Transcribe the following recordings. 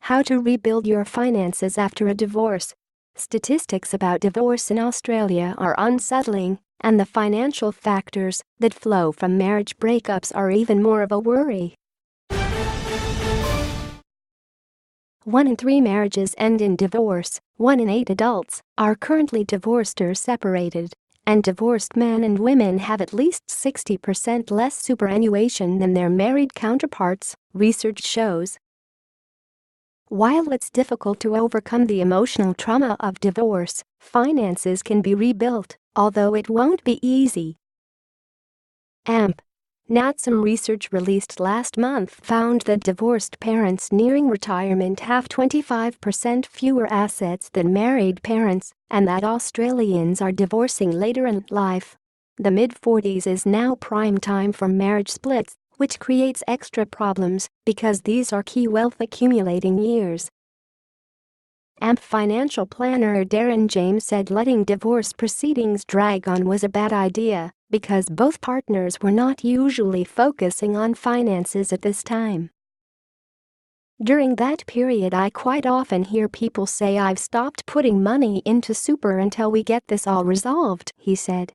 How to rebuild your finances after a divorce. Statistics about divorce in Australia are unsettling, and the financial factors that flow from marriage breakups are even more of a worry. 1 in 3 marriages end in divorce, 1 in 8 adults are currently divorced or separated, and divorced men and women have at least 60% less superannuation than their married counterparts, research shows. While it's difficult to overcome the emotional trauma of divorce, finances can be rebuilt, although it won't be easy. Some research released last month found that divorced parents nearing retirement have 25% fewer assets than married parents, and that Australians are divorcing later in life. The mid-40s is now prime time for marriage splits, which creates extra problems because these are key wealth accumulating years. Financial planner Darren James said letting divorce proceedings drag on was a bad idea because both partners were not usually focusing on finances at this time. During that period, I quite often hear people say I've stopped putting money into super until we get this all resolved, he said.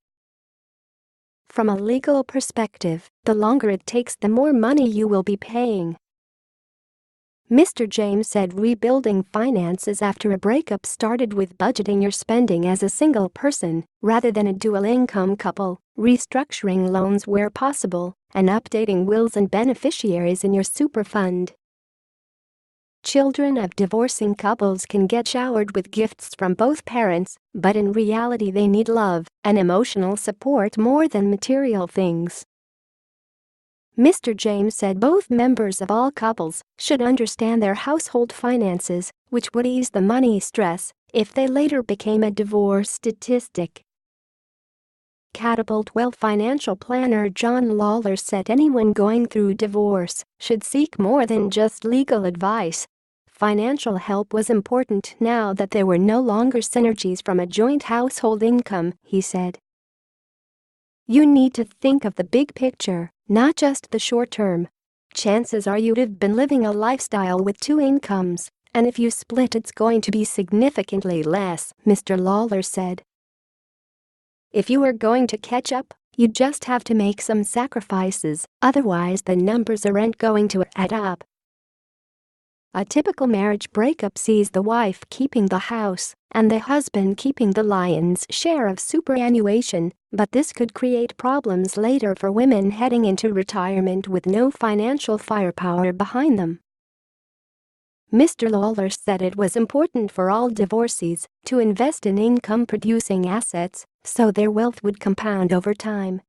From a legal perspective, the longer it takes, the more money you will be paying. Mr. James said rebuilding finances after a breakup started with budgeting your spending as a single person rather than a dual-income couple, restructuring loans where possible, and updating wills and beneficiaries in your super fund. Children of divorcing couples can get showered with gifts from both parents, but in reality they need love and emotional support more than material things. Mr. James said both members of all couples should understand their household finances, which would ease the money stress if they later became a divorce statistic. Catapult Wealth financial planner John Lawler said anyone going through divorce should seek more than just legal advice. Financial help was important now that there were no longer synergies from a joint household income, he said. You need to think of the big picture, not just the short term. Chances are you'd have been living a lifestyle with 2 incomes, and if you split it's going to be significantly less, Mr. Lawler said. If you are going to catch up, you just have to make some sacrifices, otherwise the numbers aren't going to add up. A typical marriage breakup sees the wife keeping the house and the husband keeping the lion's share of superannuation, but this could create problems later for women heading into retirement with no financial firepower behind them. Mr. Lawler said it was important for all divorcees to invest in income-producing assets so their wealth would compound over time.